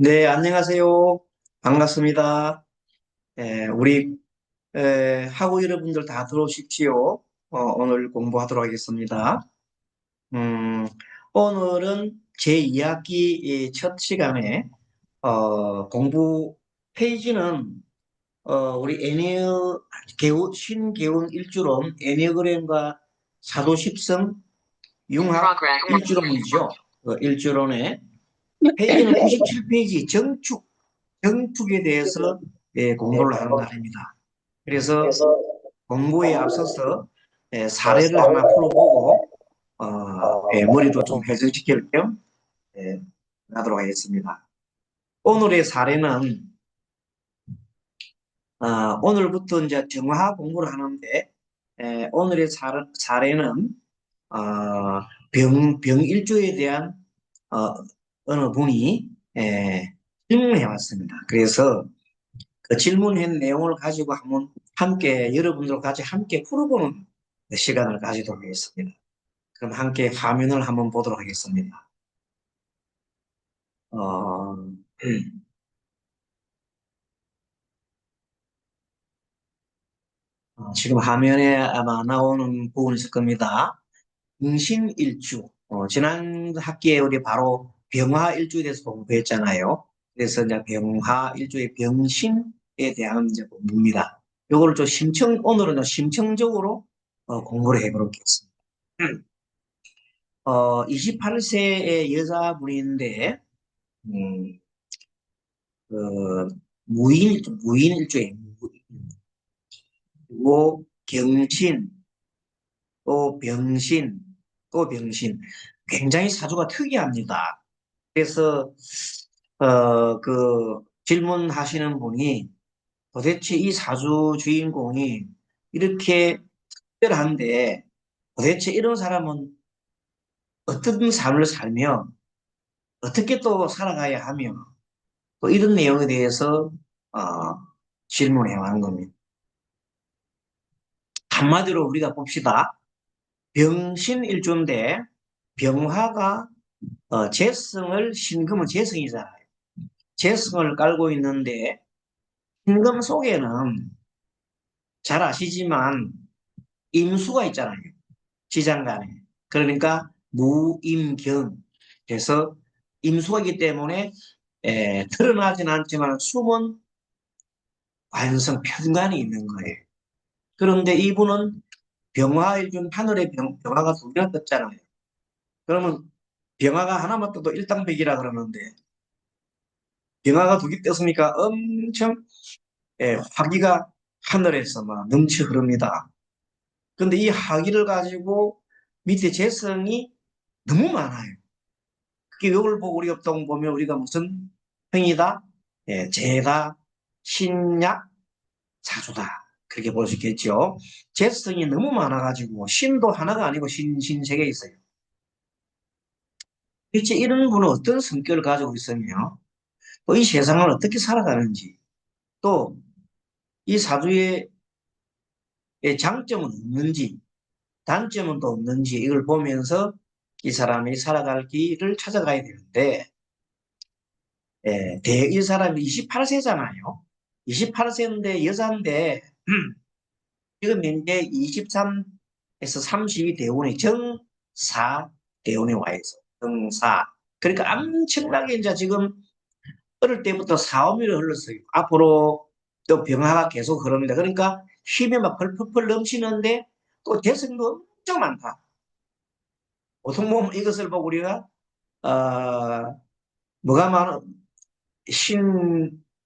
네, 안녕하세요. 반갑습니다. 우리 학우 여러분들 다 들어오십시오. 오늘 공부하도록 하겠습니다. 음, 오늘은 제2학기 첫 시간에 공부 페이지는 우리 신개운 일주론 애니어그램과 사도십성 융합 일주론이죠. 일주론에 페이지는 97페이지 정축에 대해서 공부를 하는 날입니다. 그래서 공부에 앞서서 사례를 하나 풀어보고 머리도 좀 회전시킬 겸 하도록 하겠습니다. 오늘의 사례는 오늘부터 이제 정화 공부를 하는데 오늘의 사례는 병일주에 대한 어, 어느 분이 질문을 해왔습니다. 그래서 그 질문한 내용을 가지고 한번 함께 여러분들과 같이 함께 풀어보는 시간을 가지도록 하겠습니다. 그럼 함께 화면을 한번 보도록 하겠습니다. 어, 지금 화면에 아마 나오는 부분이 있을 겁니다. 병신일주. 지난 학기에 우리 바로 병화일주에 대해서 공부했잖아요. 그래서 이제 병화일주의 병신에 대한 이제 공부입니다. 요거를 좀 오늘은 좀 심층적으로 공부를 해보겠습니다. 28세의 여자분인데, 음, 그, 무인일주에, 경신, 또 병신, 또 병신. 굉장히 사주가 특이합니다. 그래서, 질문하시는 분이 도대체 이 사주 주인공이 이렇게 특별한데 도대체 이런 사람은 어떤 삶을 살며 어떻게 또 살아가야 하며 또 이런 내용에 대해서 어, 질문해 와는 겁니다. 한마디로 우리가 봅시다. 병신일주인데 병화가 재성을 신금은 재성이잖아요. 재성을 깔고 있는데 신금 속에는 잘 아시지만 임수가 있잖아요. 지장간에. 그러니까 무임경. 그래서 임수가 있기 때문에 드러나진 않지만 숨은 관성 편관이 있는 거예요. 그런데 이분은 병화일준 하늘의 병화가 두 개나 떴잖아요. 그러면 병화가 하나만 떠도 일당백이라 그러는데 병화가 두 개 떴으니까 엄청 화기가 하늘에서 막 넘쳐 흐릅니다. 근데 이 화기를 가지고 밑에 재성이 너무 많아요. 그게 이걸 보고 우리가 보통 보면 우리가 무슨 행이다, 재다, 신약, 사주다. 그렇게 볼 수 있겠죠. 재성이 너무 많아가지고 신도 하나가 아니고 세 개 있어요. 대체 이런 분은 어떤 성격을 가지고 있으며 또 이 세상을 어떻게 살아가는지 또 이 사주의 장점은 없는지 단점은 또 없는지 이걸 보면서 이 사람이 살아갈 길을 찾아가야 되는데 이 사람이 28세잖아요. 28세인데 여자인데 지금 현재 23에서 32 대운에 정사 대운에 와 있어. 정사. 그러니까 엄청나게 이제 지금 어릴 때부터 사오미를 흘렀어요. 앞으로 또 병화가 계속 흐릅니다. 그러니까 힘이 막 펄펄펄 넘치는데 또 재성도 엄청 많다. 보통 보면 이것을 보고 우리가 뭐가 많은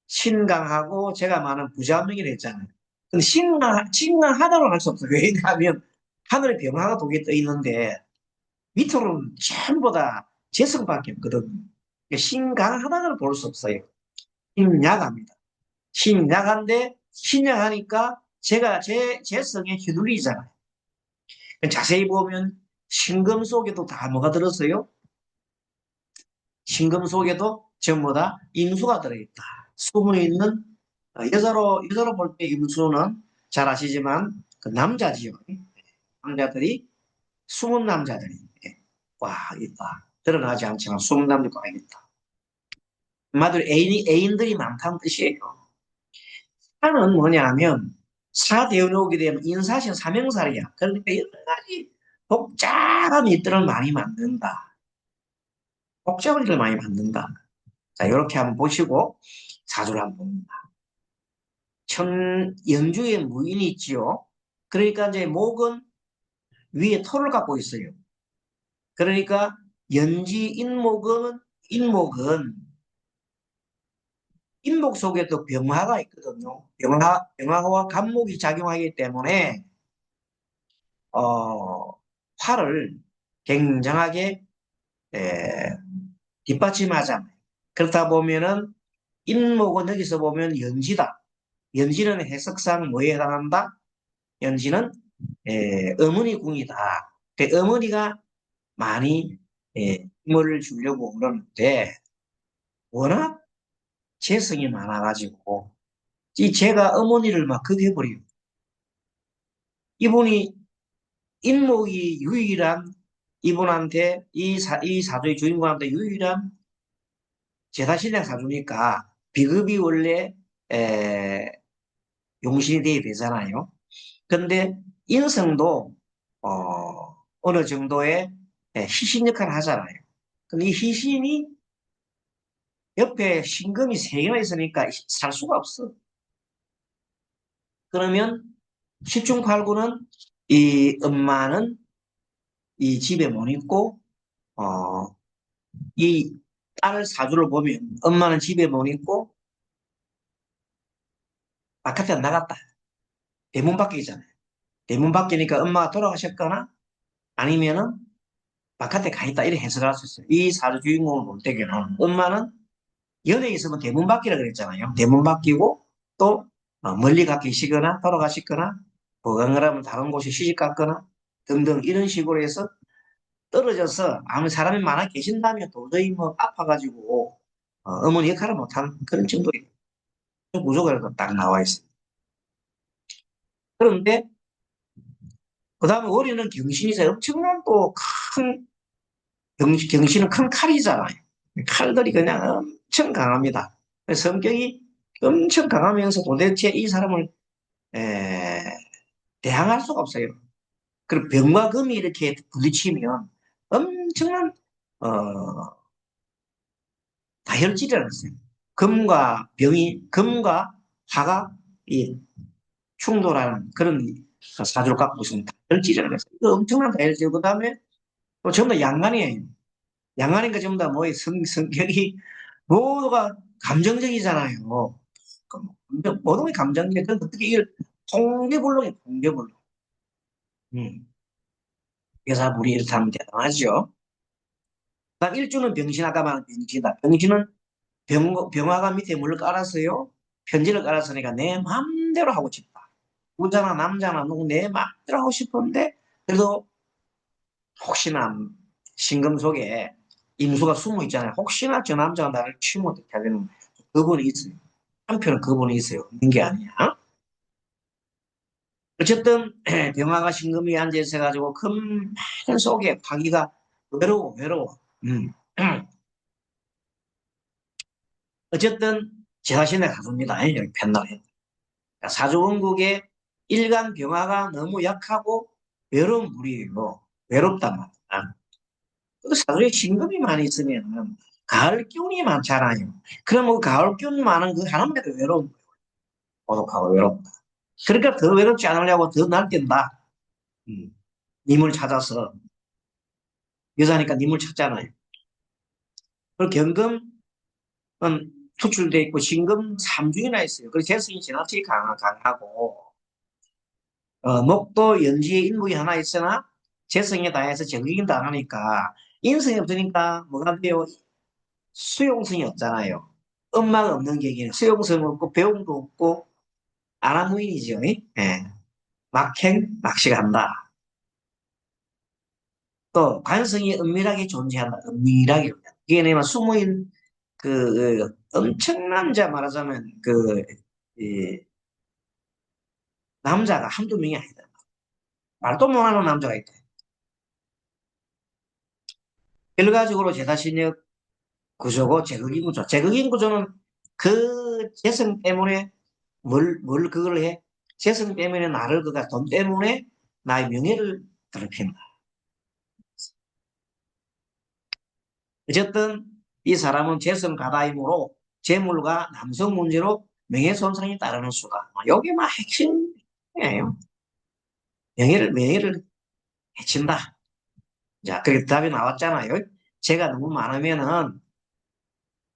신강하고 제가 많은 부자명이라 했잖아요. 근데 신강하다고 할 수 없어요. 왜냐하면 하늘에 병화가 독이 떠 있는데 밑으로는 전부 다 재성밖에 없거든. 그러니까 신강하다고는 볼 수 없어요. 신약합니다. 신약한데 신약하니까 제가 제 재성에 휘둘리잖아요. 자세히 보면 신금 속에도 다 뭐가 들었어요? 신금 속에도 전부 다 임수가 들어있다. 숨어 있는 여자로 볼 때 임수는 잘 아시지만 그 남자지요. 남자들이 숨은 남자들이 와 있다. 드러나지 않지만 숨은 남자가 있다. 한마디로 애인들이 많다는 뜻이에요. 사는 뭐냐면, 사대운이 오게 되면 인사신 사명살이야. 그러니까 여러 가지 복잡한 일들을 많이 만든다. 복잡한 일을 많이 만든다. 자, 이렇게 한번 보시고, 사주를 한번 봅니다. 연주에 무인이 있지요. 그러니까 이제 목은 위에 토를 갖고 있어요. 그러니까 연지 인목 속에 또 병화가 있거든요. 병화와 간목이 작용하기 때문에 어, 화를 굉장하게 에, 뒷받침하잖아요. 그렇다 보면은 인목은 여기서 보면 연지다. 연지는 해석상 뭐에 해당한다? 연지는 어머니 궁이다. 그 어머니가 많이 힘을 주려고 그러는데 워낙 재성이 많아가지고 이 제가 어머니를 막 극해버려요. 이분이 인목이 유일한 이분한테 이 사주의 주인공한테 유일한 제사신의 사주니까 비급이 원래 에, 용신이 돼야 되잖아요. 근데 인성도 어느 정도의 희신 역할을 하잖아요. 근데 이 희신이 옆에 신금이 세 개나 있으니까 살 수가 없어. 그러면 10중 8구는 이 엄마는 이 집에 못 있고 어, 이 딸 사주를 보면 엄마는 집에 못 있고 바깥에 나갔다. 대문 밖이잖아요. 대문 밖이니까 엄마가 돌아가셨거나 아니면은 바깥에 가 있다 이렇게 해석할 수 있어요. 이 사주 주인공을 볼 때에는 엄마는 연에 있으면 대문 밖이라 그랬잖아요. 대문 밖이고 또 멀리 가 계시거나 돌아가시거나 보강을 하면 다른 곳에 시집 갔거나 등등 이런 식으로 해서 떨어져서 아무 사람이 많아 계신다면 도저히 뭐 아파가지고 어머니 역할을 못한 그런 정도예요. 구조가 딱 나와 있어요. 그런데 그 다음에 월요는 경신이서 엄청난 또 큰 경신은 큰 칼이잖아요. 칼들이 그냥 엄청 강합니다. 성격이 엄청 강하면서 도대체 이 사람을 에, 대항할 수가 없어요. 그리고 병과 금이 이렇게 부딪히면 엄청난 다혈질이라는 거어요. 금과 화가 이 충돌하는 그런 사주를 갖고 있습니다. 다혈질이라는 거어요. 이거 엄청난 다혈질. 그 다음에 또 전부 다 양간이에요. 양간이니까 전부 다 뭐 성격이 모두가 감정적이잖아요. 모든 게 감정적. 그럼 어떻게 이걸 통계불능이 통계불능. 음. 여사분이 이렇게 하면 대단하죠. 그다음 일주는 병신하다만 병신이다. 병신은 병화가 밑에 뭘 깔았어요? 편지를 깔았으니까 내 마음대로 하고 싶다. 여자나 남자나 누구 내 마음대로 하고 싶은데 그래도 혹시나 신금 속에 임수가 숨어 있잖아요. 혹시나 저 남자가 나를 치면 어떻게 하려는 그분이 있어요. 한편은 그분이 있어요. 있는 게 아니야. 어쨌든 병화가 신금이 앉아 있어가지고 큰 속에 파기가 외로워. 음. 어쨌든 제 자신의 가수입니다. 여기 편나해. 사주원국의 일간 병화가 너무 약하고 외로운 물이에요. 외롭단 말이야. 그 사주에 신금이 많이 있으면 가을 기운이 많잖아요. 그럼 그 가을 기운 많은 그 하나님도 외로운 거예요. 고독하고 외롭다. 그러니까 더 외롭지 않으려고 더 날뛴다. 님을 찾아서 여자니까 님을 찾잖아요. 그리고 경금은 투출돼 있고 신금 3중이나 있어요. 그래서 재성이 지나치게 강하고 목도 연지에 인목이 하나 있으나 재성에 다해서 정기인도 안 하니까 인성이 없으니까 뭐가 돼요? 수용성이 없잖아요. 엄마가 없는 계기는 수용성 없고 배움도 없고 아나무인이죠. 예. 막행 막식한다. 또 관성이 은밀하게 존재한다. 은밀하게. 이게 내가 숨어있는 엄청난 자 말하자면 이, 남자가 한두 명이 아니다. 말도 못하는 남자가 있다. 결과적으로 제사신역 구조고 제극인 구조. 제극인 구조는 그 재성 때문에 뭘 그걸 해? 재성 때문에 나를 그가 돈 때문에 나의 명예를 더럽힌다. 어쨌든 이 사람은 재성 가다이므로 재물과 남성 문제로 명예손상이 따르는 수다. 여기 막 핵심이에요. 명예를 해친다. 자, 그렇게 답이 나왔잖아요. 제가 너무 많으면은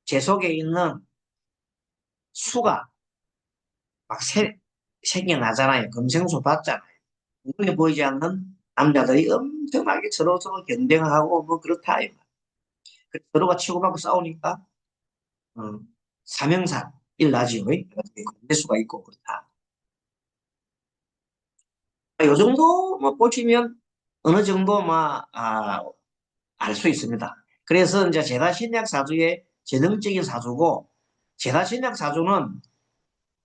제 속에 있는 수가 막 생겨나잖아요. 금생수 받잖아요. 눈에 보이지 않는 남자들이 엄청나게 서로 경쟁하고 뭐 그렇다. 서로가 치고받고 싸우니까 어, 사명상 일나지요. 대수가 있고 그렇다. 이 정도 뭐 보시면 어느 정도 알 수 있습니다. 그래서 이제 제다신약 사주의 재능적인 사주고 제다신약 사주는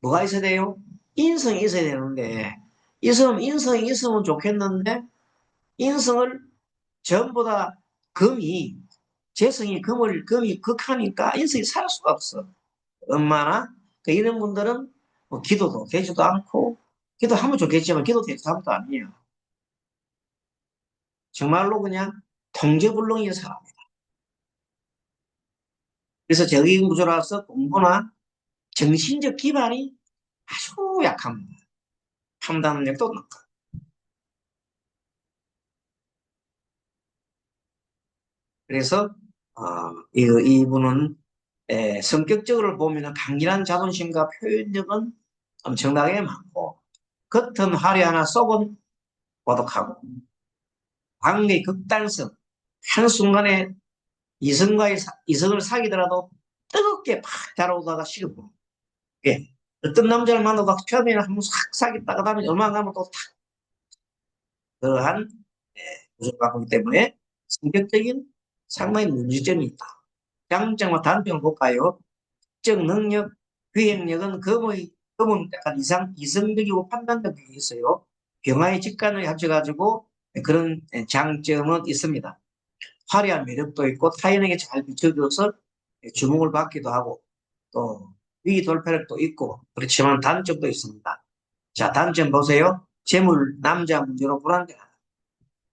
뭐가 있어야 돼요? 인성이 있어야 되는데 인성이 있으면 좋겠는데 인성을 전부 다 금이 재성이 금이 극하니까 인성이 살 수가 없어. 엄마나 이런 분들은 뭐 기도도 되지도 않고 기도하면 좋겠지만 기도 되지도 않도 아니에요. 정말로 그냥 통제불능인 사람이다. 그래서 적인 구조라서 공부나 정신적 기반이 아주 약합니다. 판단력도 높고. 그래서 이분은 성격적으로 보면 강인한 자존심과 표현력은 엄청나게 많고 겉은 화려하나 속은 고독하고 관계 극단성 한순간에 이성을 사귀더라도 뜨겁게 팍 달아오다가 식어버려. 예. 어떤 남자를 만나도 처음에는 한번 싹 사귀다가 다음에 얼마 가면 또 탁, 그러한 구조를 갖고 있기 때문에 성격적인 상당히 문제점이 있다. 장점과 단점을 볼까요? 특정 능력, 기획력은 금은 약간 이성적이고 판단력이 있어요. 병화의 직관을 합쳐가지고 그런 장점은 있습니다. 화려한 매력도 있고 타인에게 잘 비춰줘서 주목을 받기도 하고 또 위기 돌파력도 있고 그렇지만 단점도 있습니다. 자, 단점 보세요. 재물, 남자 문제로 불안정하다.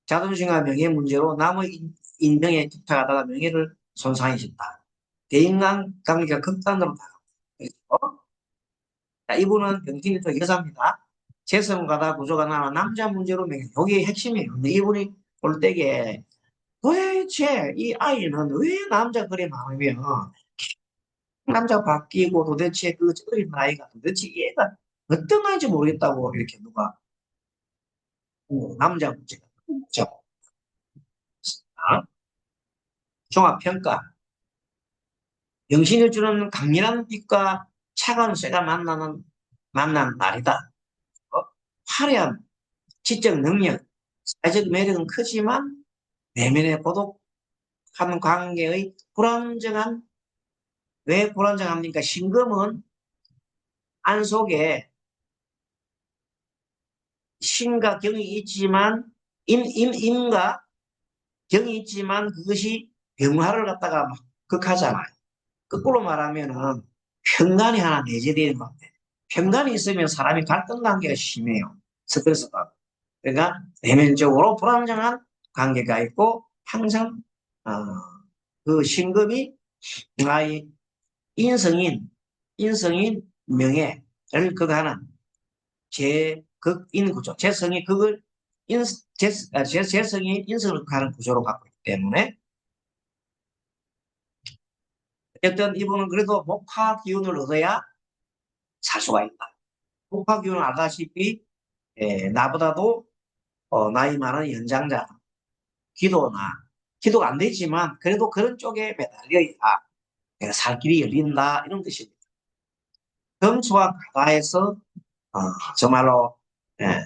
자존심과 명예 문제로 남의 인정에 집착하다가 명예를 손상해진다. 대인간 관계가 극단으로 나가고 자, 이분은 병진이 또 여자입니다. 재성가다 구조가 나와 남자 문제로 명예. 이게 핵심이에요. 근데 이분이 볼 때에 도대체 이 아이는 왜 남자 그리 마음이면 남자 바뀌고 도대체 그 어린 나이가 도대체 얘가 어떤 아이인지 모르겠다고 이렇게 누가 남자 문제가 자, 종합평가 영신을 주는 강렬한 빛과 차가운 쇠가 만난 날이다. 어? 화려한 지적 능력, 사회적 매력은 크지만 내면의 고독한 관계의 불안정한 왜 불안정합니까? 신금은 안 속에 신과 경이 있지만 임과 경이 있지만 그것이 병화를 갖다가 막 극하잖아요. 거꾸로 말하면은 편간이 하나 내재되는 것 같아요. 편간이 있으면 사람이 갈등 관계가 심해요. 스트레스가. 그러니까 내면적으로 불안정한 관계가 있고 항상 어, 그 신금이 나의 인성인 인성인 명예를 극하는 제극인 구조, 재성이 극을 재성이 인성을 극하는 구조로 갖고 있기 때문에 어쨌든 이분은 그래도 목화 기운을 얻어야 살 수가 있다. 목화 기운을 알다시피 나보다도 나이 많은 연장자 기도나 기도가 안 되지만 그래도 그런 쪽에 매달려야 내가 살 길이 열린다 이런 뜻입니다. 금수와 가다에서 정말로 예,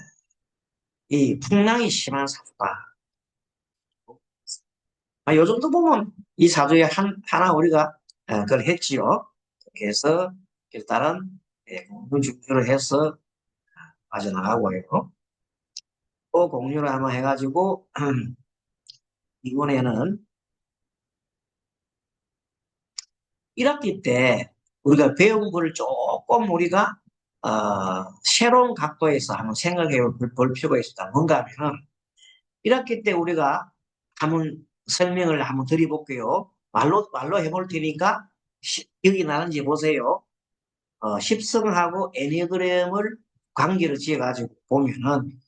이 풍랑이 심한 사주다. 요 정도 보면 이 사주에 하나 우리가 그걸 했지요. 그래서 일단은 공유 중주를 해서 빠져나가고요. 또 공유를 한번 해가지고 이번에는 1학기 때 우리가 배운 걸 조금 우리가 새로운 각도에서 한번 생각해 볼 필요가 있다. 뭔가 하면은 1학기 때 우리가 한번 설명을 한번 드려볼게요. 말로 해볼 테니까 기억이 나는지 보세요. 십성하고 애니어그램을 관계를 지어가지고 보면은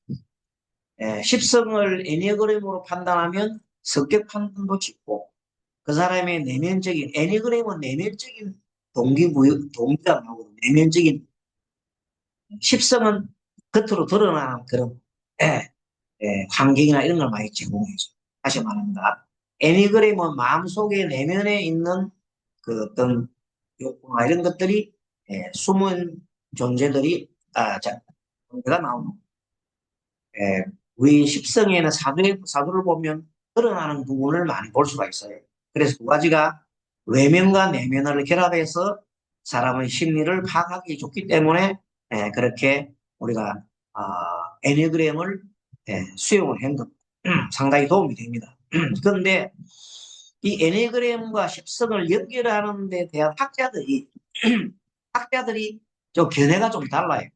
십성을 애니어그램으로 판단하면 성격 판단도 짓고 그 사람의 내면적인 애니그램은 내면적인 동기가 나오고 내면적인 십성은 겉으로 드러나는 그런 예, 환경이나 이런 걸 많이 제공해줘. 다시 말합니다. 애니그램은 마음속에 내면에 있는 그 어떤 욕구나 이런 것들이 숨은 존재들이 자, 존재가 나오는 우리 십성에는 사두를 보면 드러나는 부분을 많이 볼 수가 있어요. 그래서 두 가지가 외면과 내면을 결합해서 사람의 심리를 파악하기 좋기 때문에 그렇게 우리가 애니그램을 수용을 한 것 상당히 도움이 됩니다. 그런데 이 애니그램과 십성을 연결하는 데 대한 학자들이 좀 견해가 좀 달라요.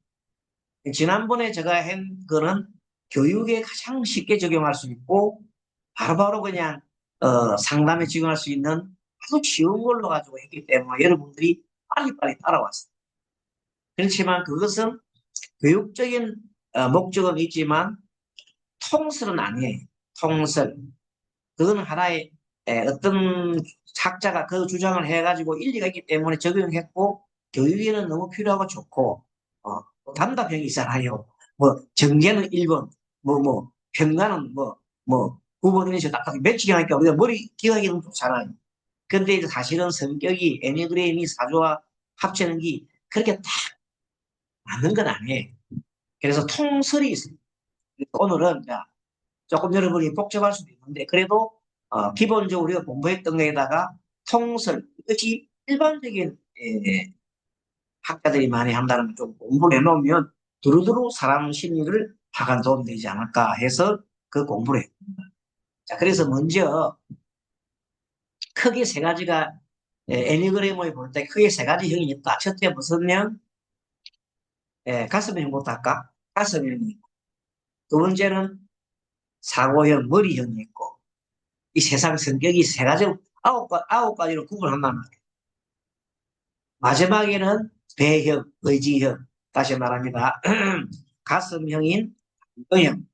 지난번에 제가 한 거는 교육에 가장 쉽게 적용할 수 있고 바로바로 그냥 상담에 적용할 수 있는 아주 쉬운 걸로 가지고 했기 때문에 여러분들이 빨리빨리 따라왔어요. 그렇지만 그것은 교육적인 목적은 있지만 통설은 아니에요. 통설. 그건 하나의 어떤 학자가 그 주장을 해가지고 일리가 있기 때문에 적용했고 교육에는 너무 필요하고 좋고 단답형이 있잖아요. 뭐 정제는 1번, 평가는 9번이면서 딱 매치기 하니까 우리가 머리 기억하기는 좋잖아요. 근데 이제 사실은 성격이 애니그램이 사주와 합치는 게 그렇게 딱 맞는 건 아니에요. 그래서 통설이 있어요. 오늘은 조금 여러분이 복잡할 수도 있는데 그래도 기본적으로 우리가 공부했던 거에다가 통설 이것이 일반적인 학자들이 많이 한다는 좀 공부를 해놓으면 두루두루 사람 심리를 파악하는 도움이 되지 않을까 해서 그 공부를 했습니다. 자, 그래서 먼저 크게 세 가지가 애니그램을 볼 때 크게 세 가지 형이 있다. 첫째 무슨 형? 가슴형부터 할까? 가슴형이 있고 두 번째는 사고형, 머리형이 있고 이 세상 성격이 세 가지 아홉 가지로 구분한단 말이에요. 마지막에는 배형, 의지형. 다시 말합니다. 가슴형인 의형,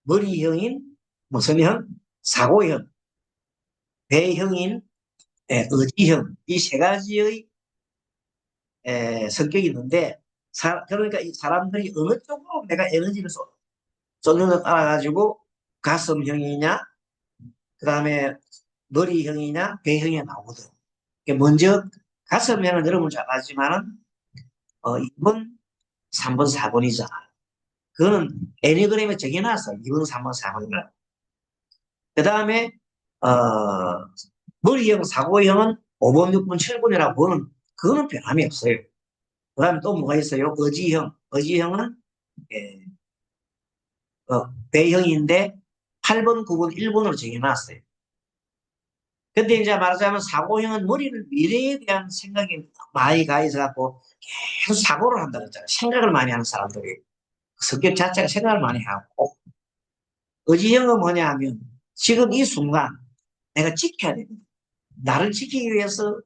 머리형인 무슨 형? 사고형, 배형인 의지형. 이 세 가지의 성격이 있는데 그러니까 이 사람들이 어느 쪽으로 내가 에너지를 쏟는 걸 따라가지고 가슴형이냐 그 다음에 머리형이냐 배형이 나오거든. 먼저 가슴형은 여러분 잘 아시지만은 2번, 3번, 4번이잖아. 그거는 애니그램에 정해놨어. 2번, 3번, 4번이라. 그 다음에 어, 머리형, 사고형은 5번, 6번, 7번이라고 보는 그거는 변함이 없어요. 그 다음에 또 뭐가 있어요? 의지형. 의지형은 예, 배형인데 8번, 9번, 1번으로 정해놨어요. 근데 이제 말하자면 사고형은 머리를 미래에 대한 생각이 많이 가 있어갖고 계속 사고를 한다 그랬잖아요. 생각을 많이 하는 사람들이. 성격 자체가 생각을 많이 하고. 의지형은 뭐냐 하면 지금 이 순간 내가 지켜야 됩니다. 나를 지키기 위해서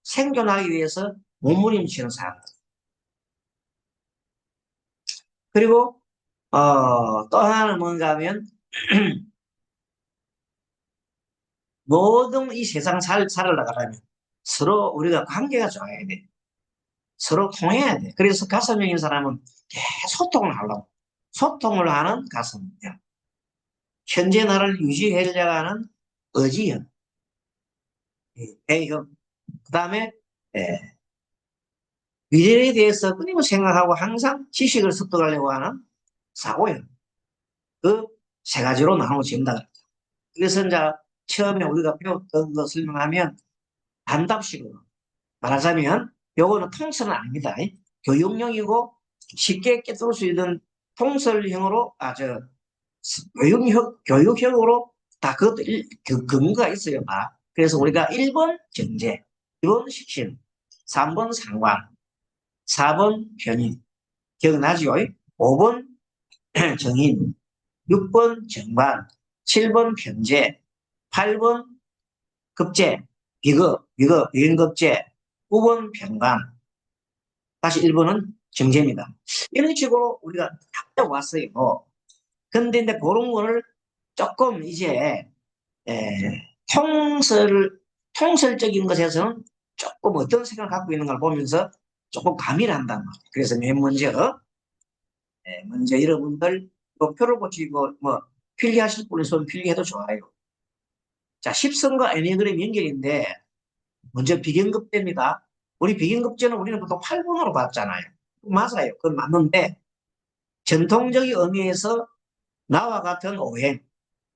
생존하기 위해서 몸부림치는 사람들. 그리고 또 하나는 뭔가 하면 모든 이 세상 살아나가려면 서로 우리가 관계가 좋아야 돼. 서로 통해야 돼. 그래서 가슴형인 사람은 계속 소통을 하려고. 소통을 하는 가슴형. 현재 나를 유지하려고 하는 의지형. A형. 그 다음에 미래에 대해서 끊임없이 생각하고 항상 지식을 습득하려고 하는 사고형. 그 세 가지로 나눠진다. 그래서 이제 처음에 우리가 배웠던 거 설명하면 단답식으로 말하자면 요거는 통설은 아닙니다. 교육용이고 쉽게 깨달을 수 있는 통설형으로 교육형으로 다 그것도 근거가 있어요. 다. 그래서 우리가 1번 정제, 2번 식신, 3번 상관, 4번 변인. 기억나죠? 5번 정인, 6번 정반, 7번 편제, 8번 급제, 비근급제, 9번 평감, 다시 1번은 정제입니다. 이런 식으로 우리가 다 왔어요. 근데 이제 그런 거를 조금 이제 통설적인 것에서는 조금 어떤 생각을 갖고 있는 걸 보면서 조금 가미를 한단 말이에요. 그래서 맨 먼저 여러분들 목표를 고치고 뭐 필기하실 분은 손 필기해도 좋아요. 자, 십성과 애니그램 연결인데 먼저 비견급제입니다. 우리 비견급제는 우리는 보통 8번으로 봤잖아요. 맞아요. 그건 맞는데 전통적인 의미에서 나와 같은 오행,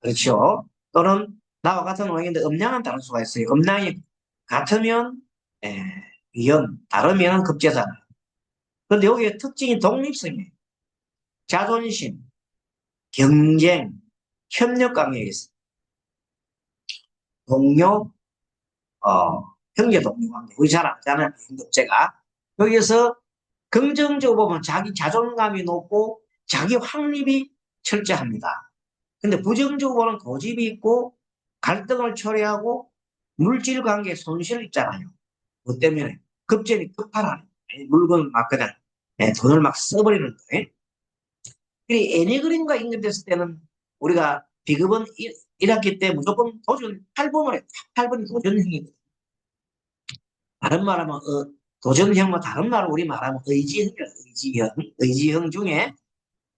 그렇죠? 또는 나와 같은 오행인데 음량은 다를 수가 있어요. 음량이 같으면 에, 비견, 다르면 급제잖아요. 근데 여기에 특징이 독립성이에요. 자존심, 경쟁, 협력 관계에 있어요. 동료, 형제 동료 관계. 우리 잘 알잖아요. 비견급제가. 여기에서 긍정적으로 보면 자기 자존감이 높고 자기 확립이 철저합니다. 근데 부정적으로 보면 고집이 있고 갈등을 초래하고 물질 관계에 손실 있잖아요. 그 때문에 급제니 급하라는 물건을 막 그냥 돈을 막 써버리는 거예요. 이 애니그림과 연결됐을 때는 우리가 비급은 1학기 때 무조건 도전 8번을 해. 8번이 도전형이거든요. 다른 말하면 도전형과 다른 말로 우리 말하면 의지형이에요. 의지형 중에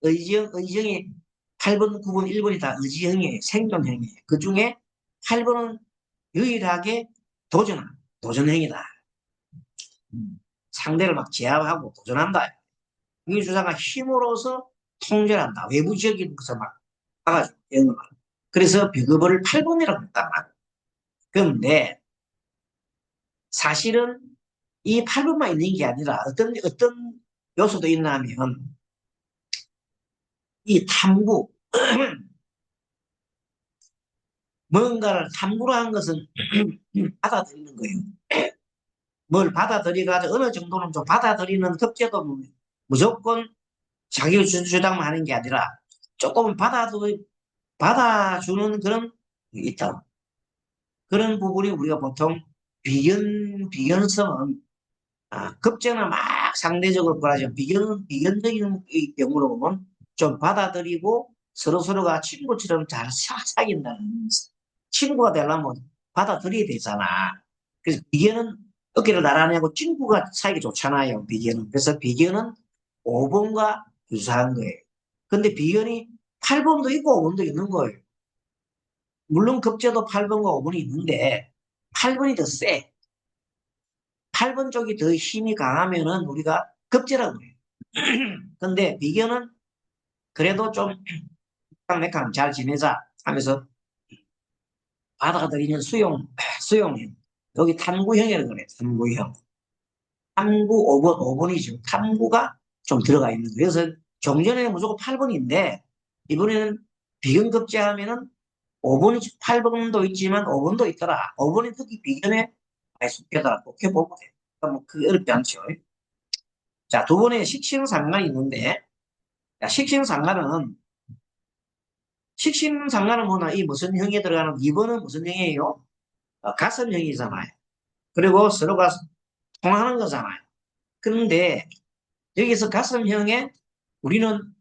의지형이 8번, 9번, 1번이 다 의지형이에요. 생존형이에요. 그 중에 8번은 유일하게 도전형이다. 상대를 막 제압하고 도전한다. 이 주장가 힘으로서 통제를 한다. 외부적인 것을 막 막아주고 그래서 비급을 8번이라고 했단 말이에요. 그런데 사실은 이 8번만 있는 게 아니라 어떤 요소도 있나 하면 이 탐구, 뭔가를 탐구를 한 것은 받아들이는 거예요. 뭘 받아들여가지고 어느 정도는 좀 받아들이는 급제도 무조건 자기 주장만 하는 게 아니라 조금은 받아주는 그런 게 있다. 그런 부분이 우리가 보통 비견성은 급제는 막 상대적으로 벌어지면 비견적인 경우로 보면 좀 받아들이고 서로가 친구처럼 잘 사귄다는 친구가 되려면 받아들여야 되잖아. 그래서 비견은 어깨를 나란히하고 친구가 사이가 좋잖아요. 비견은. 그래서 비견은 5번과 유사한 거예요. 근데 비견이 8번도 있고 5번도 있는 거예요. 물론 급제도 8번과 5번이 있는데 8번이 더 세. 8번 쪽이 더 힘이 강하면은 우리가 급제라고 해요. 근데 비견은 그래도 좀 맥강 잘 지내자 하면서 받아들이는 수용형. 여기 탐구형이라고 그래요. 탐구형. 탐구 5번이죠. 탐구가 좀 들어가 있는 거예요. 그래서 종전에는 무조건 8번인데 이번에는 비견급제하면은 5번이 8번도 있지만 5번도 있더라. 5번이 특히 비견에 많이 속하더라. 그렇게 보면 돼요. 뭐 그게 어렵지 않죠. 자, 두 번의 식신상관이 있는데 식신상관은 뭐나 이 무슨 형에 들어가는 2번은 무슨 형이에요? 가선형이잖아요. 그리고 서로가 통하는 거잖아요. 그런데 여기서 가선형에 우리는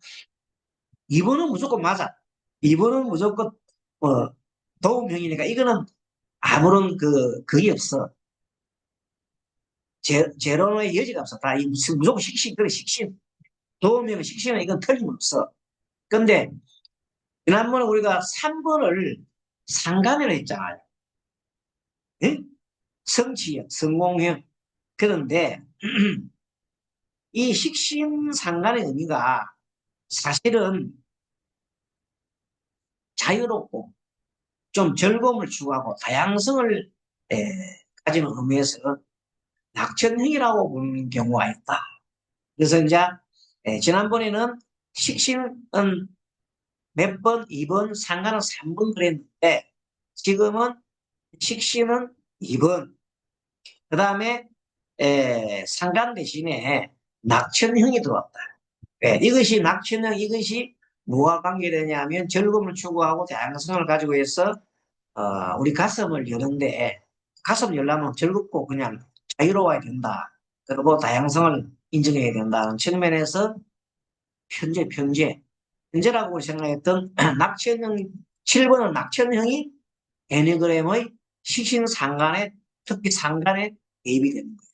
2번은 무조건 맞아. 2번은 무조건 어, 도움형이니까 이거는 아무런 그게 없어. 제로의 여지가 없어. 다 무조건 식신, 그래, 식신. 도움형, 식신은 이건 틀림없어. 근데 지난번에 우리가 3번을 상관으로 했잖아요. 예? 성취형, 성공형. 그런데 이 식신상관의 의미가 사실은 자유롭고 좀 즐거움을 추구하고 다양성을 에, 가지는 의미에서 낙천형이라고 부르는 경우가 있다. 그래서 이제 지난번에는 식신은 몇 번, 2번, 상관은 3번 그랬는데 지금은 식신은 2번, 그 다음에 상간 대신에 낙천형이 들어왔다. 이것이 낙천형, 이것이 뭐와 관계되냐면 즐거움을 추구하고 다양성을 가지고 있어 우리 가슴을 여는데 가슴 열려면 즐겁고 그냥 자유로워야 된다. 그리고 다양성을 인정해야 된다는 측면에서 편제라고 생각했던 낙천형, 7번은 낙천형이 애니그램의 시신상간에 특히 상간에 대입이 되는 거예요.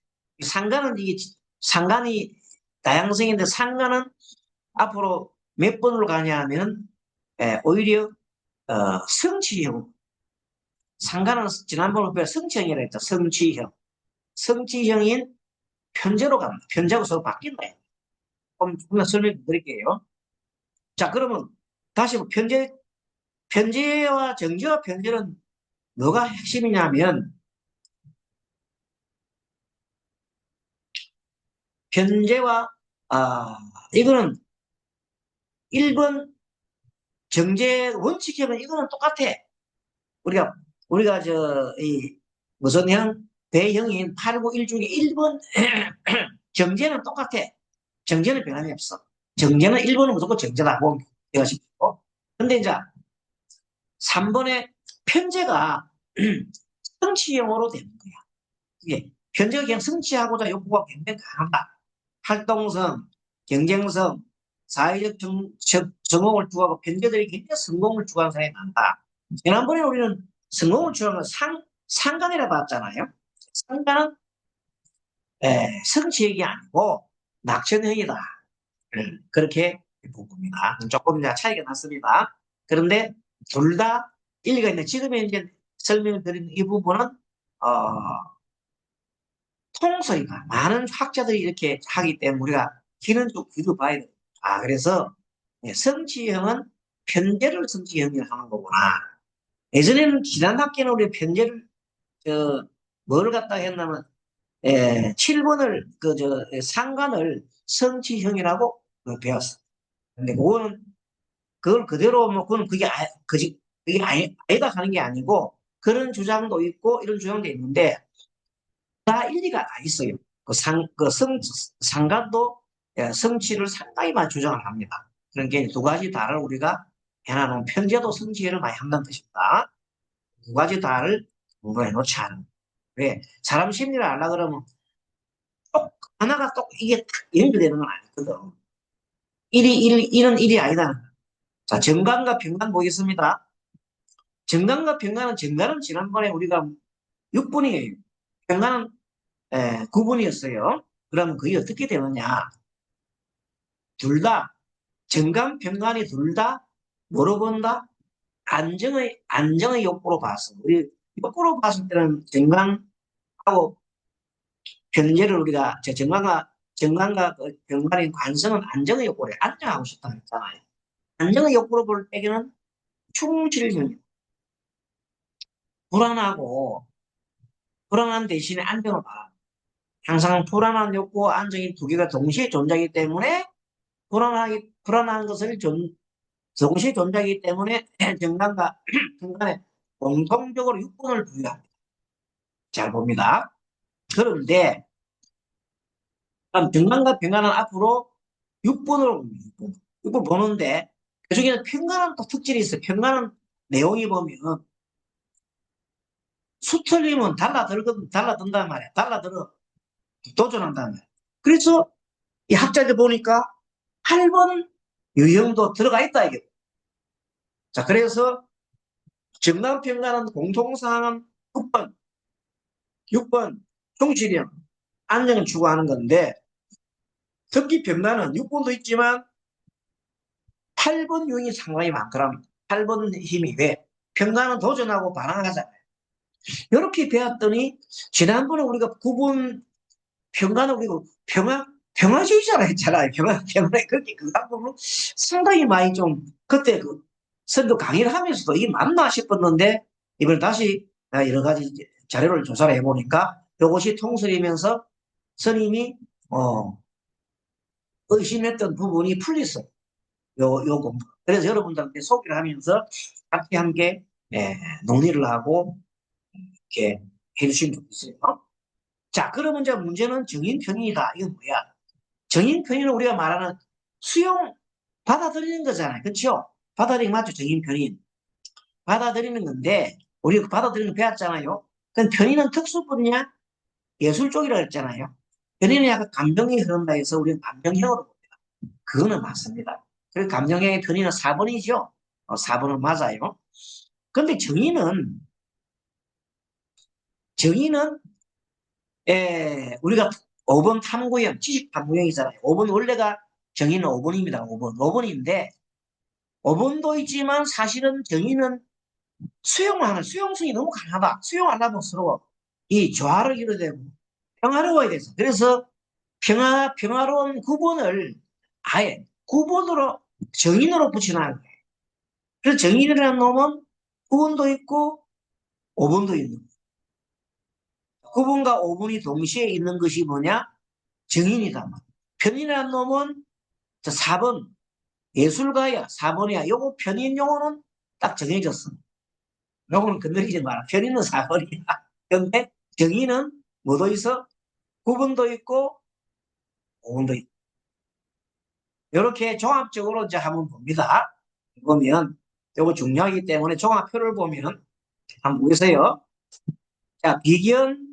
상간은 이게 상간이 다양성인데 상간은 앞으로 몇 번으로 가냐면 오히려 성취형 상간은 지난번에 배운 성취형이라 했죠. 성취형 성취형인 편제로 갑니다. 편제하고 서로 바뀐다. 좀 설명 드릴게요. 자 그러면 다시 편제와 정제와 편제는 뭐가 핵심이냐면 편제와 이거는 1번 정제 원칙형은 이거는 똑같아. 우리가 이 무슨 형 대형인 891 중에 1번 정제는 똑같아. 정제는 변함이 없어. 정제는 1번은 무조건 정제다. 되어십시오. 근데 이제 3번의 편제가 성취형으로 되는 거야. 이게 편제가 그냥 성취하고자 욕구가 굉장히 강하다. 활동성, 경쟁성, 사회적 성공을 추구하고 편제들이 굉장히 성공을 추구하는 사람이 많다. 지난번에 우리는 성공을 추구하는 건 상관이라 봤잖아요. 상관은 성취액이 아니고 낙천형이다. 그렇게 본 겁니다. 조금 차이가 났습니다. 그런데 둘 다 일리가 있는 지금 이제 설명을 드린 이 부분은 통설이가 많은 학자들이 이렇게 하기 때문에 우리가 기는 좀 귀도 봐야 돼. 그래서 성취형은 편제를 성취형이라고 하는 거구나. 예전에는 지난 학기는 우리 편제를 뭘 갖다 했냐면 7번을 상관을 성취형이라고 배웠어. 근데 그걸 그대로 뭐 그건 그게 아니다 하는 게 아니고 그런 주장도 있고 이런 주장도 있는데 다 일리가 다 있어요. 상관도 성취를 상당히 많이 주장을 합니다. 그러니까 두 가지 다를 우리가 해놔놓은 편제도 성취를 많이 한다는 뜻입니다. 두 가지 다를 공부해 놓지 않은. 왜? 사람 심리를 알라 그러면 꼭 하나가 또 이게 딱 연결되는 건 아니거든. 일은 일이 아니다. 자, 정관과 병관 보겠습니다. 정관은 지난번에 우리가 6분이에요. 병관은 9분이었어요. 그러면 그게 어떻게 되느냐? 둘 다, 정관, 병관이 둘 다 뭐로 본다? 안정의 욕구로 봤어. 우리 욕구로 봤을 때는 정관하고 편제를 우리가, 정관과 병관의 관성은 안정의 욕구래. 안정하고 싶다 했잖아요. 안정의 욕구로 볼 때에는 충실형, 불안하고, 불안한 대신에 안정을 봐. 항상 불안한 욕구와 안정이 두 개가 동시에 존재하기 때문에 불안한 것을 동시에 존재하기 때문에 정관과 중간에 공통적으로 6분을 부여합니다. 잘 봅니다. 그런데 정관과 병관은 앞으로 6분으로 6분 보는데 그중에는 평관은 또 특질이 있어요. 평관은 내용이 보면 수틀리면 달라든단 말이야. 달라들어 도전한단 말이야. 그래서 이 학자들 보니까 8번 유형도 들어가 있다 이게. 자, 그래서 정남평가는 공통사항은 6번 총실형 안정을 추구하는 건데 특히 병가는 6번도 있지만 8번 유형이 상당히 많더랍니다. 8번 힘이 왜? 평가는 도전하고 반항하잖아요. 이렇게 배웠더니 지난번에 우리가 9번 평가는 우리가 평화주의자라 했잖아요. 평화에 그렇게 그 부분 상당히 많이 좀 그때 선교 강의를 하면서도 이게 맞나 싶었는데 이번에 다시 여러 가지 자료를 조사를 해보니까 이것이 통설이면서 스님이 의심했던 부분이 풀렸어요. 요 공부. 그래서 여러분들한테 소개를 하면서 같이 함께 논의를 하고 이렇게 해주시면 좋겠어요. 자, 그러면 이제 문제는 정인 편인이다. 이건 뭐야? 정인 편인은 우리가 말하는 수용, 받아들이는 거잖아요. 그렇죠? 받아들이는 거 맞죠? 정인 편인. 받아들이는 건데, 우리가 받아들이는 거 배웠잖아요. 그럼 편인은 특수 분야 예술 쪽이라고 했잖아요. 편인은 약간 감정이 흐른다 해서 우리는 감정형으로 봅니다. 그거는 맞습니다. 그리고 감정형의 편인은 4번이죠. 4번은 맞아요. 근데 정의는 우리가 5번 탐구형, 지식 탐구형이잖아요. 5번 원래가 정의는 5번입니다. 5번. 5번인데 5번도 있지만 사실은 정의는 수용성이 너무 강하다. 수용 안 하면 서로 이 조화를 이루어야 되고 평화로워야 돼서. 그래서 평화로운 구본을 아예 구본으로 정인으로 붙여놔야 돼. 그래서 정인이라는 놈은 구본도 있고 5번도 있는 거예요. 9번과 5번이 동시에 있는 것이 뭐냐? 정인이다. 편인이라는 놈은 4번 예술가야 4번이야. 요거 편인 용어는 딱 정해졌어. 요거는 건드리지 마라. 편인은 4번이야. 근데 정인은 뭐도 있어? 9번도 있고 5번도 있고. 이렇게 종합적으로 이제 한번 봅니다. 보면 요거 중요하기 때문에 종합표를 보면 한번 보세요. 자, 비견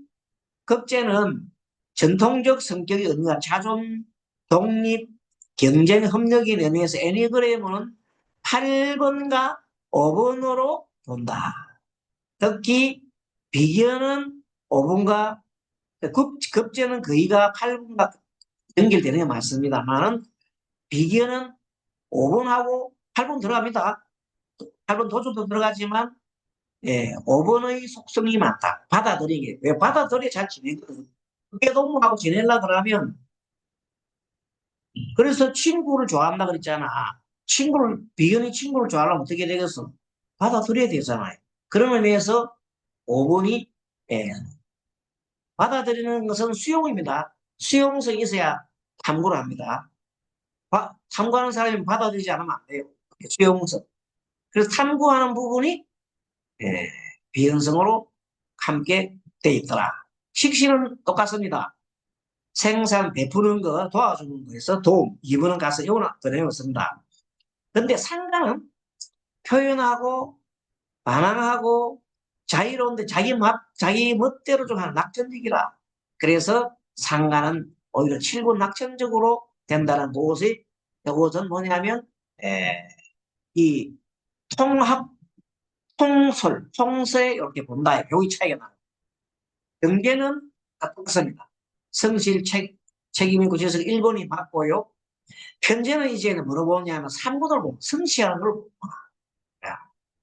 급제는 전통적 성격이 어딘가 자존, 독립, 경쟁, 협력인 의미에서 애니그램은 8번과 5번으로 본다. 특히 비견은 5번과 급제는 거의가 8번과 연결되는 게 맞습니다만 비견은 5번하고 8번 들어갑니다. 8번 도주도 들어가지만 5번의 속성이 많다. 받아들이게. 왜 받아들여 잘 지내거든. 깨동무하고 지내려 그러면 그래서 친구를 좋아한다 그랬잖아. 비견이 친구를 좋아하려면 어떻게 되겠어? 받아들여야 되잖아요. 그런 의미에서 5번이 받아들이는 것은 수용입니다. 수용성이 있어야 탐구를 합니다. 탐구하는 사람이 받아들이지 않으면 안 돼요. 수용성. 그래서 탐구하는 부분이 예, 비현성으로 함께 돼 있더라. 식신은 똑같습니다. 생산, 베푸는 거, 도와주는 거에서 도움, 이분은 가서 이거는 더 내었습니다. 근데 상가는 표현하고 반항하고 자유로운데 자기 멋대로 좀 하는 낙천적이라. 그래서 상가는 오히려 칠군 낙천적으로 된다는 것이 이것은 뭐냐면 이 통합, 통서에 이렇게 본다. 여기 차이가 나요. 경계는 똑같습니다. 성실 책임이 구체에서 1번이 맞고요. 편제는 이제는 뭐로 보냐면 3번을 보고 성취하는 걸 보고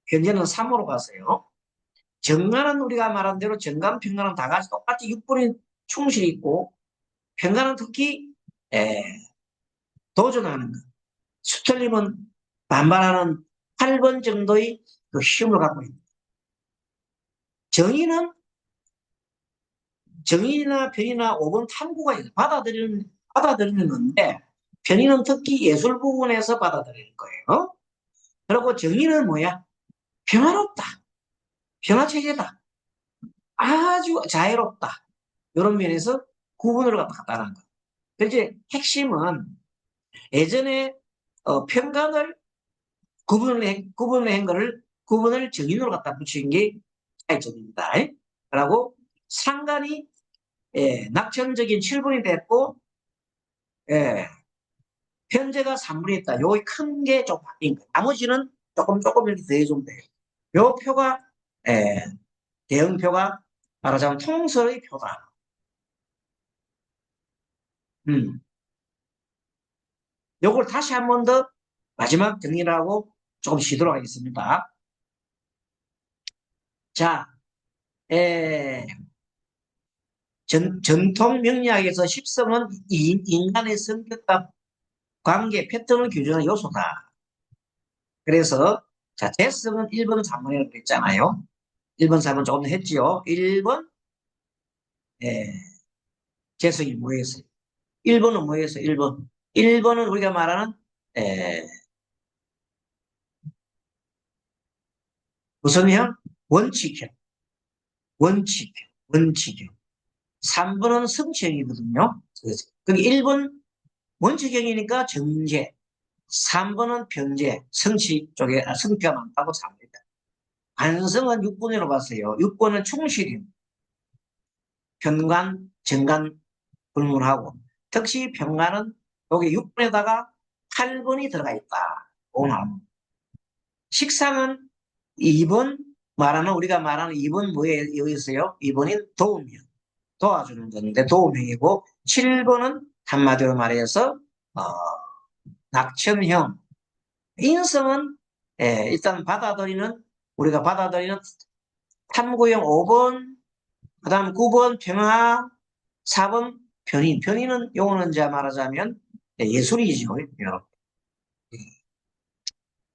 현재는 3으로 갔어요. 정관은 우리가 말한 대로 정관, 평관은 다 같이 똑같이 6번이 충실히 있고 평관은 특히 에, 도전하는 것. 수틀림은 반발하는 8번 정도의 그 힘을 갖고 있다. 정의는 정의나 편의나 5번 탐구가 있어. 받아들이는 건데 편의는 특히 예술 부분에서 받아들이는 거예요. 그리고 정의는 뭐야? 평화롭다. 평화체제다. 아주 자유롭다. 이런 면에서 구분을 갖다는 거. 이제 핵심은 예전에 평간을 구분을 한 거를 구분을 정인으로 갖다 붙인 게 차이점입니다. 그리고 상관이 낙천적인 7분이 됐고 현재가 3분이 있다. 요게 큰 게 좀 바뀐 거예요. 나머지는 조금 이렇게 더해주면 돼요. 요 표가 대응표가 말하자면 통설의 표다. 음. 요걸 다시 한 번 더 마지막 정리를 하고 조금 쉬도록 하겠습니다. 자, 전통 명리학에서 십성은 인간의 성격과 관계 패턴을 규정하는 요소다. 그래서 자, 재성은 1번, 3번이라고 했잖아요. 1번, 4번 조금 더 했지요. 1번 재성이 뭐였어요? 1번은 뭐였어요? 1번. 1번은 우리가 말하는 에, 무슨 형? 원칙형. 원칙형. 원칙형. 3번은 성취형이거든요. 그게 1번 원칙형이니까 정제, 3번은 변제, 성취 쪽에 성취가 많다고 삽니다. 완성은 6번으로 봤어요. 6번은 충실임, 편관, 정관 불문하고 특시 편관은 여기 6번에다가 8번이 들어가 있다. 오늘 식상은 2번 우리가 말하는 2번 뭐에 있어요? 2번인 도움형, 도와주는 건데 도움형이고 7번은 한마디로 말해서 낙천형. 인성은 일단 우리가 받아들이는 탐구형 5번, 그 다음 9번 평화, 4번 편인. 편인은 요거는 이제 말하자면 예술이죠.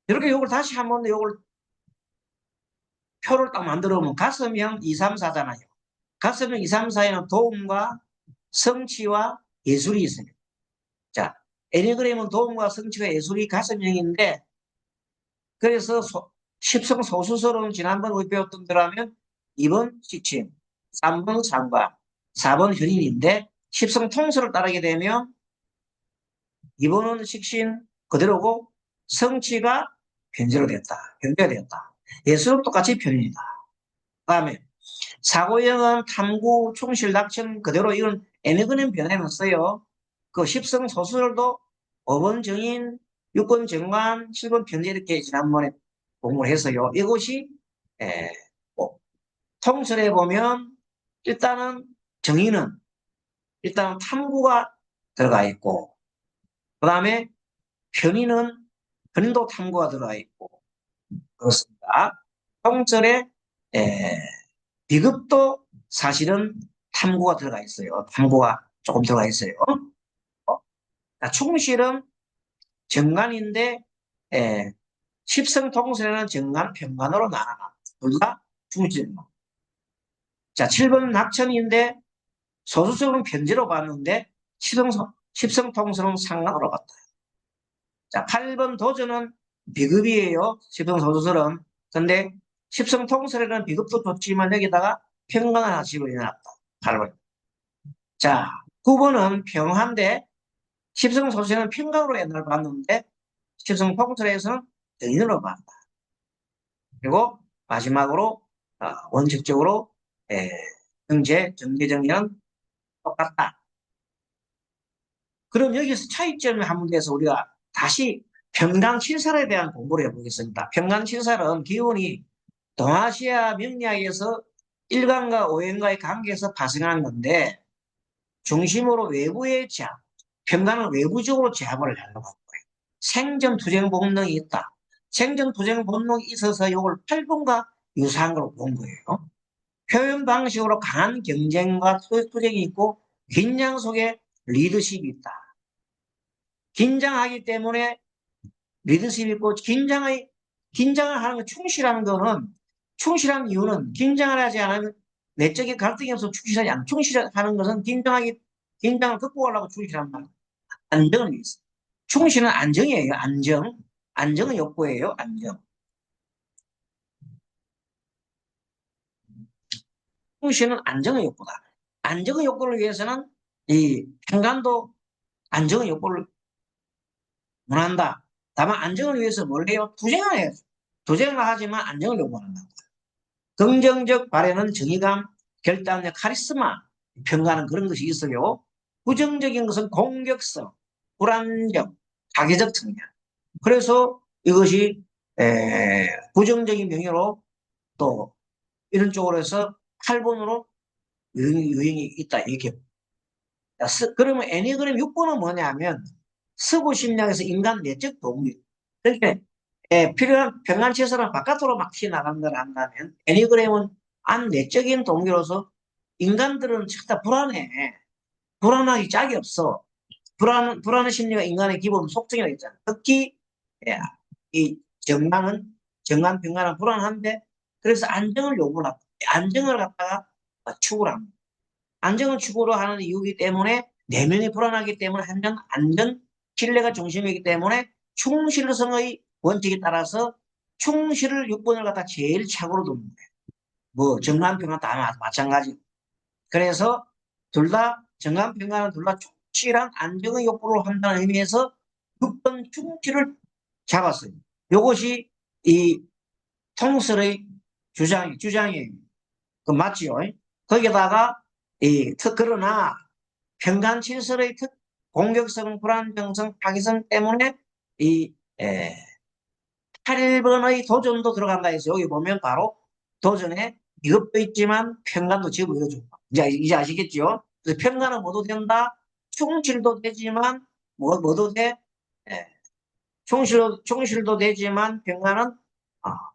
이렇게 요걸 다시 한번 요걸 표를 딱 만들어 보면 가슴형 2, 3, 4잖아요. 가슴형 2, 3, 4에는 도움과 성취와 예술이 있어요. 자, 애니그램은 도움과 성취와 예술이 가슴형인데 그래서 십성 소수설은 지난번 우리 배웠던 대로라면 2번 식침, 3번 상관, 4번 현인인데 십성 통설을 따르게 되면 2번은 식신 그대로고 성취가 변제로 됐다. 변제가 됐다. 예술은 똑같이 편입니다. 다음에 사고형은 탐구, 충실, 낙천 그대로 이건 애니그램 변해놨어요. 그 십성 소수설도 5번 정인, 6번 정관, 7번 편제 이렇게 지난번에 공부를 했어요. 이것이 뭐, 통설에 보면 일단은 정의는 일단 탐구가 들어가 있고 그 다음에 편의도 탐구가 들어가 있고 그렇습니다. 통설에 비급도 사실은 탐구가 들어가 있어요. 탐구가 조금 들어가 있어요. 충실은 정관인데 십성통설에는 정관, 편관으로 나눠. 둘 다 충실입니다. 자, 7번 낙천인데 소수적으로는 편지로 봤는데 십성통설은 상관으로 봤다. 자, 8번 도전은 비급이에요. 십성소수설은. 근데 십성통설에는 비급도 좋지만 여기다가 평관을 하나 집어넣었다. 8번. 자, 9번은 평화인데 십성소수설은 평관으로 옛날 봤는데 십성통설에서는 정인으로 봤다. 그리고 마지막으로 원칙적으로 정제정리는 똑같다. 그럼 여기서 차이점을 한번 내서 우리가 다시 평강칠살에 대한 공부를 해보겠습니다. 평강칠살은 기원이 동아시아 명리학에서 일간과 오행과의 관계에서 파생한 건데 중심으로 외부의 제압, 평강은 외부적으로 제압을 하려고 하는 거예요. 생존 투쟁 본능이 있다. 생존 투쟁 본능이 있어서 이걸 8번과 유사한 걸 본 거예요. 표현 방식으로 강한 경쟁과 투쟁이 있고 긴장 속에 리더십이 있다. 긴장하기 때문에 리더십이 있고 긴장을 하는 거 충실한 이유는 긴장을 하지 않으면 내적인 갈등이 없어 충실하지 않아. 충실하는 것은 긴장을 극복하려고 충실한 말. 안정을 위해서. 충실은 안정이에요. 안정은 욕구예요. 안정. 충실은 안정의 욕구다. 안정의 욕구를 위해서는 이 평간도 안정의 욕구를 원한다. 다만 안정을 위해서 뭘 해요? 투쟁을 해요. 투쟁을 하지만 안정을 요구한다. 긍정적 발현은 정의감, 결단력, 카리스마, 평가는 그런 것이 있어요. 부정적인 것은 공격성, 불안정, 파괴적 성향. 그래서 이것이 부정적인 명예로 또 이런 쪽으로 해서 8번으로 유행이 있다. 이렇게. 그러면 애니그램 6번은 뭐냐면 서구 심리학에서 인간 내적 동물. 그러니까 필요한 평안치에서는 바깥으로 막 튀어나가는 걸 한다면 애니그램은 안 내적인 동기로서 인간들은 진짜 불안해. 불안하기 짝이 없어. 불안의 심리가 인간의 기본 속성이라고 했잖아. 특히 이 정관, 평안은 불안한데 그래서 안정을 요구를 합니다. 안정을 갖다가 추구를 합니다. 안정을 추구로 하는 이유이기 때문에 내면이 불안하기 때문에 안전, 신뢰가 중심이기 때문에 충실성의 원칙에 따라서 충실을 6번을 갖다 제일 착오로 둡니다. 뭐 정관평은 다 마찬가지. 그래서 둘 다, 정관, 평가는 둘 다 충실한 안정의 욕구를 한다는 의미에서 6번 충실을 잡았어요. 이것이 이 통설의 주장이에요. 그 맞지요? 거기다가, 그러나, 평간칠설의 공격성, 불안정성, 파기성 때문에 이, 8번의 도전도 들어간다 해서 여기 보면 바로 도전에 이것도 있지만 평간도 집어넣어줘. 이제 아시겠죠? 그래서 평간은 뭐도 된다. 충실도 되지만 뭐도 돼? 예, 충실도 되지만 평간은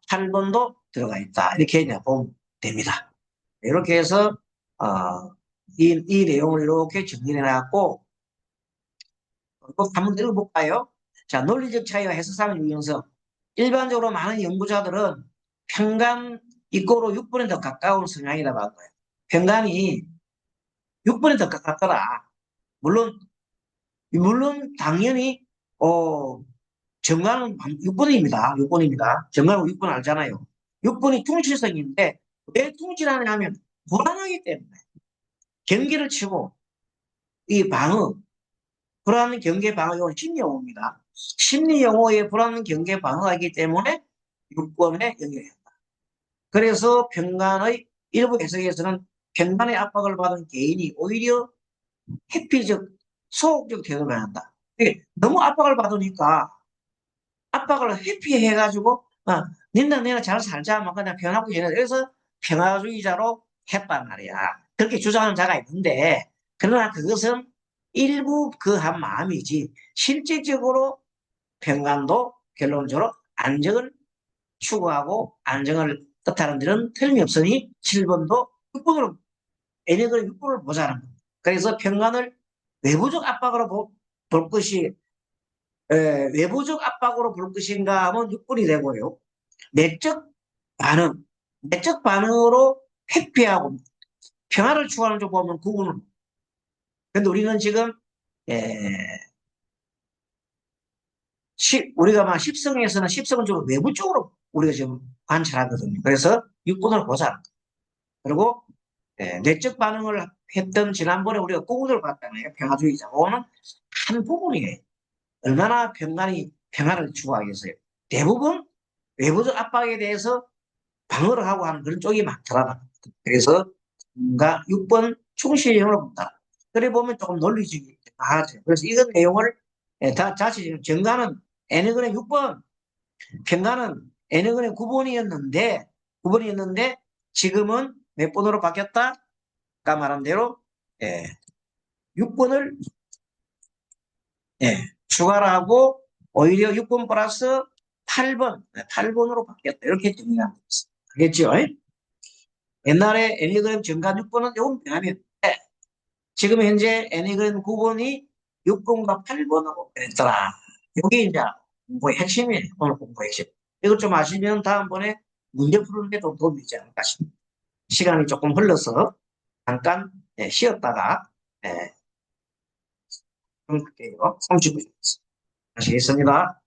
8번도 들어가 있다. 이렇게 이제 보면 됩니다. 이렇게 해서 이 내용을 이렇게 정리해 놨고 한번 읽어볼까요? 자, 논리적 차이와 해석상 유연성. 일반적으로 많은 연구자들은 평간 이꼬로 6번에 더 가까운 성향이라고 할 거예요. 평간이 6번에 더 가깝더라. 물론 당연히 정관은 6번입니다. 6번입니다. 정관은 6번 알잖아요. 6번이 충실성인데 왜 충실하냐 하면 불안하기 때문에 경계를 치고 이 방어 불안 경계 방어 이건 심리 용어입니다. 심리 용어의 불안 경계 방어이기 때문에 6번에 연결해요. 그래서 평간의 일부 해석에서는 평간의 압박을 받은 개인이 오히려 회피적, 소극적 태도를 한다. 너무 압박을 받으니까 압박을 회피해가지고 니나 내가 잘 살자 막 그냥 평화주의 그래서 평화주의자로 했단 말이야. 그렇게 주장하는 자가 있는데 그러나 그것은 일부 그 한 마음이지 실질적으로 평간도 결론적으로 안정을 추구하고 안정을 뜻하는 데는 틀림없으니 7번도 6번으로 애니그 6번을 보자는 겁니다. 그래서 평간을 외부적 압박으로 볼 것이 외부적 압박으로 볼 것인가 하면 6번이 되고요. 내적 반응, 내적 반응으로 회피하고 평화를 추구하는 쪽 보면 9번은. 근데 우리는 지금 우리가 막 십성에서는 십성은 좀 외부 쪽으로 우리가 지금 관찰하거든요. 그래서 6번을 보자. 그리고 내적 반응을 했던 지난번에 우리가 구구들 봤잖아요. 평화주의자. 그거는 한 부분이에요. 얼마나 평화를 추구하겠어요. 대부분 외부적 압박에 대해서 방어를 하고 하는 그런 쪽이 많더라. 그래서 뭔가 6번 충실형으로 본다. 그래 보면 조금 논리적이 나아져요. 그래서 이런 내용을 다 자칫 정가는 N근의 6번, 평가는 N근의 9번이었는데 지금은 몇 번으로 바뀌었다? 아까 말한 대로 6번을 추가를 하고 오히려 6번 플러스 8번으로 바뀌었다. 이렇게 정리하면 되겠습니다. 알겠죠? 옛날에 애니그램 정관 6번은 요건 변하면 지금 현재 애니그램 9번이 6번과 8번으로 변했더라. 이게 이제 공부의 핵심이에요. 오늘 공부의 핵심. 이것 좀 아시면 다음번에 문제 푸는 데도 도움이 되지 않을까 싶습니다. 시간이 조금 흘러서 잠깐 쉬었다가 좀 할게요. 30분 아시겠습니다.